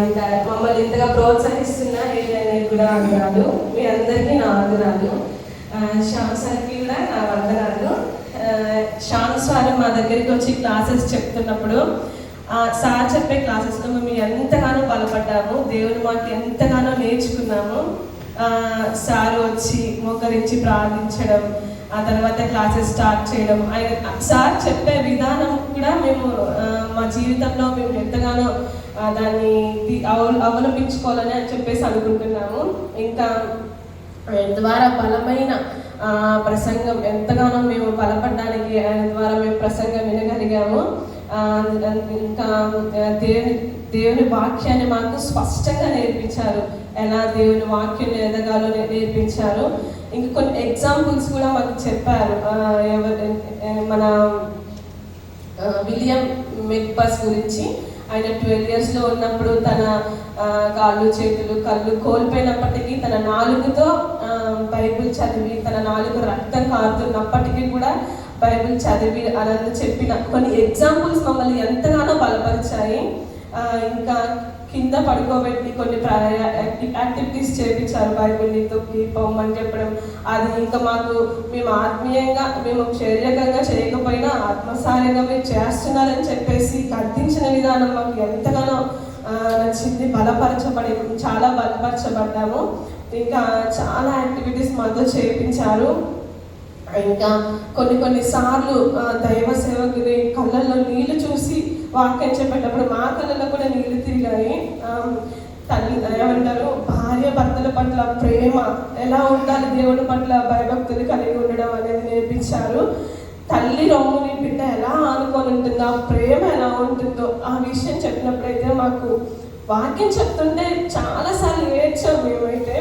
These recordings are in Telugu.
ఇంకా మమ్మల్ని ఇంతగా ప్రోత్సహిస్తున్న ఏదైనా కూడా వందనాలు. మీ అందరికీ నా వందనాలు. శ్యామ్ సార్కి కూడా నా వందనాలు. శ్యామ్ సార్ మా దగ్గరికి వచ్చి క్లాసెస్ చెప్తున్నప్పుడు సార్ చెప్పే క్లాసెస్లో మేము ఎంతగానో బలపడ్డాము. దేవుని మాకు ఎంతగానో నేర్చుకున్నాము. సార్ వచ్చి మోకరించి ప్రార్థించడం, ఆ తర్వాత క్లాసెస్ స్టార్ట్ చేయడం, ఆయన సార్ చెప్పే విధానం కూడా మేము మా జీవితంలో మేము ఎంతగానో దాన్ని అవలంబించుకోవాలని అని చెప్పేసి అనుకుంటున్నాము. ఇంకా ఆయన ద్వారా బలమైన ప్రసంగం ఎంతగానో మేము బలపడడానికి ఆయన ద్వారా మేము ప్రసంగం వినగలిగాము. ఇంకా దేవుని వాక్యాన్ని మాకు స్పష్టంగా నేర్పించారు. ఎలా దేవుని వాక్యం ఎదగాలో నేర్పించారు. ఇంకా కొన్ని ఎగ్జాంపుల్స్ కూడా మాకు చెప్పారు. మన విలియం మెక్బస్ గురించి. ఆయన 12 years ఉన్నప్పుడు తన కాళ్ళు చేతులు కళ్ళు కోల్పోయినప్పటికీ తన నాలుగుతో బైబిల్ చదివి, తన నాలుగు రక్తం కారుతున్నప్పటికీ కూడా బైబిల్ చదివి అలా చెప్పిన కొన్ని ఎగ్జాంపుల్స్ మమ్మల్ని ఎంతగానో బలపరిచాయి. ఇంకా కింద పడుకోబెట్టి కొన్ని యాక్టివిటీస్ చేయించారు. బైబిల్ని తొక్కి పొమ్మని చెప్పడం. అది ఇంకా మాకు మేము ఆత్మీయంగా మేము శారీరకంగా చేయకపోయినా ఆత్మసారంగా మీరు చేస్తున్నారని చెప్పేసి గద్దించిన విధానం మాకు ఎంతగానో నచ్చింది. చాలా బలపరచబడ్డాము. ఇంకా చాలా యాక్టివిటీస్ మాతో చేయించారు. ఇంకా కొన్ని సార్లు దైవ సేవకుని కళ్ళల్లో నీళ్లు చూసి వాక్యం చెప్పేటప్పుడు మా కళ్ళల్లో కూడా నీళ్లు తిరిగాయి. తల్లి ఏమంటారు, భార్య భర్తల పట్ల ప్రేమ ఎలా ఉండాలి, దేవుడి పట్ల భయభక్తులు కలిగి ఉండడం అనేది నేర్పించారు. తల్లి రొమ్ముని బిడ్డ ఎలా ఆనుకొని ఉంటుందో, ఆ ప్రేమ ఎలా ఉంటుందో ఆ విషయం చెప్పినప్పుడైతే మాకు వాక్యం చెప్తుంటే చాలాసార్లు ఏడ్చాం మేమైతే.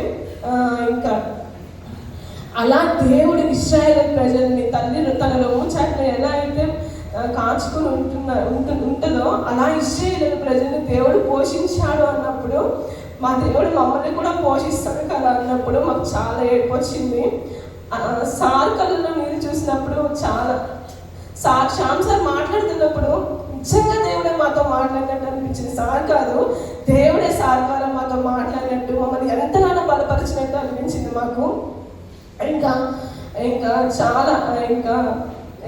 ఇంకా అలా దేవుడు ఇశ్రాయేలు ప్రజల్ని తల్లి తన రొమ్ము చాటును ఎలా అయితే కాచుకుని ఉంటుందో అలా ఇశ్రాయేలు ప్రజల్ని దేవుడు పోషించాడు అన్నప్పుడు, మా దేవుడు మమ్మల్ని కూడా పోషిస్తాడు కదా అన్నప్పుడు మాకు చాలా ఏడుపు వచ్చింది. సార్ కళ్ళలో నీళ్ళు చూసినప్పుడు శ్యామ్ సార్ మాట్లాడుతున్నప్పుడు నిజంగా దేవుడే మాతో మాట్లాడినట్టు అనిపించింది. సార్ కాదు, దేవుడే సార్ ద్వారా మాతో మాట్లాడినట్టు, మమ్మల్ని ఎంతగానో బలపరిచినట్టు అనిపించింది మాకు. ఇంకా చాలా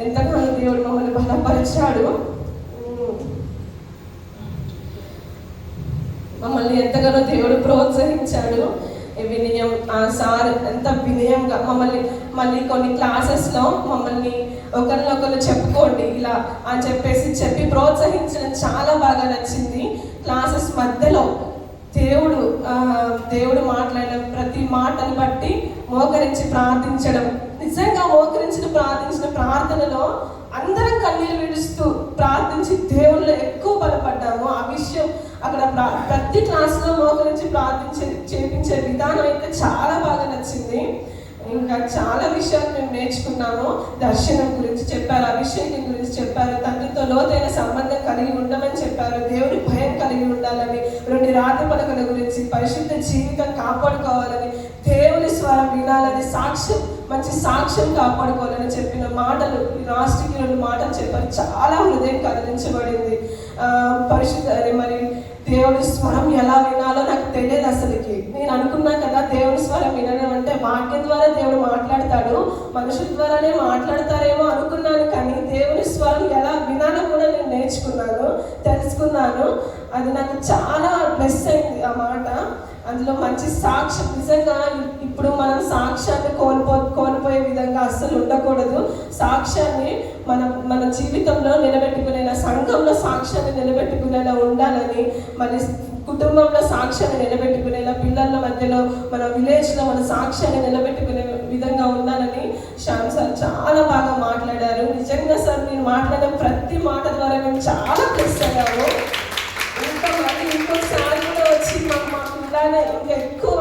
ఎంతగానో దేవుడు మమ్మల్ని బలపరిచాడు. మమ్మల్ని ఎంతగానో దేవుడు ప్రోత్సహించాడు. వినయం, సార్ ఎంత వినయంగా మళ్ళీ కొన్ని క్లాసెస్లో మమ్మల్ని ఒకరినొకరు చెప్పుకోండి ఇలా అని చెప్పి ప్రోత్సహించడం చాలా బాగా నచ్చింది. క్లాసెస్ మధ్యలో దేవుడు మాట్లాడిన ప్రతి మాటను బట్టి మోకరించి ప్రార్థించడం, నిజంగా ప్రార్థించిన ప్రార్థనలో అందరం కన్నీరు విడుస్తూ ప్రార్థించి దేవుళ్ళు ఎక్కువ బలపడ్డాము. ఆ విషయం అక్కడ ప్రతి క్లాసులో మోకరించి చేపించే విధానం అయితే చాలా బాగా నచ్చింది. ఇంకా చాలా విషయాలు మేము నేర్చుకున్నాము. దర్శనం గురించి చెప్పారు, అభిషేకం గురించి చెప్పారు, తండ్రితో లోతైన సంబంధం కలిగి ఉండమని చెప్పారు, దేవుడి భయం కలిగి ఉండాలని, 2 రాతి పలకల గురించి, పరిశుద్ధ జీవితం కాపాడుకోవాలని, దేవుని స్వరం వినాలని, మంచి సాక్ష్యం కాపాడుకోవాలని చెప్పిన మాటలు, రాష్ట్రకి 2 మాటలు చెప్పారు. చాలా హృదయం కదిలించబడింది. మరి దేవుడి స్వరం ఎలా వినాలో నాకు తెలియదు అసలుకి. నేను అనుకున్నా కదా దేవుడి స్వరం వినడం అంటే వాక్యం ద్వారా దేవుడు మాట్లాడతాడు, మనుషుల ద్వారానే మాట్లాడతారేమో అనుకున్నాను. కానీ దేవుని స్వరం ఎలా వినాలో కూడా నేను తెలుసుకున్నాను. అది నాకు చాలా ప్లస్ అయింది ఆ మాట. అందులో మంచి సాక్ష్యం, నిజంగా ఇప్పుడు మనం సాక్ష్యాన్ని కోల్పోయే విధంగా అస్సలు ఉండకూడదు. సాక్ష్యాన్ని మన జీవితంలో నిలబెట్టుకునేలా, సంఘంలో సాక్ష్యాన్ని నిలబెట్టుకునేలా ఉండాలని, మన కుటుంబంలో సాక్ష్యాన్ని నిలబెట్టుకునేలా, పిల్లల మధ్యలో మన విలేజ్లో మన సాక్ష్యాన్ని నిలబెట్టుకునే విధంగా ఉండాలని శ్యామ్ సార్ చాలా బాగా మాట్లాడారు. నిజంగా సార్ నేను మాట్లాడిన ప్రతి మాట ద్వారా మేము చాలా ప్లస్ అయ్యాము. ఇంకోసారి కూడా వచ్చి మాకు ఇలానే ఇంకా ఎక్కువ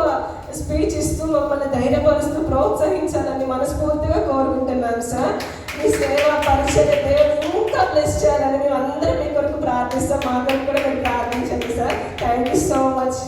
స్పీచ్ ఇస్తూ మమ్మల్ని ధైర్యపరుస్తూ ప్రోత్సహించాలని మనస్ఫూర్తిగా కోరుకుంటున్నాను సార్. మీ సేవ పరిచయ దేవుడు ఇంకా బ్లెస్ చేయాలని మేము అందరం మీ కొరకు ప్రార్థిస్తాం. మా కొరకు కూడా మీరు ప్రార్థించండి sir. Thank you so much.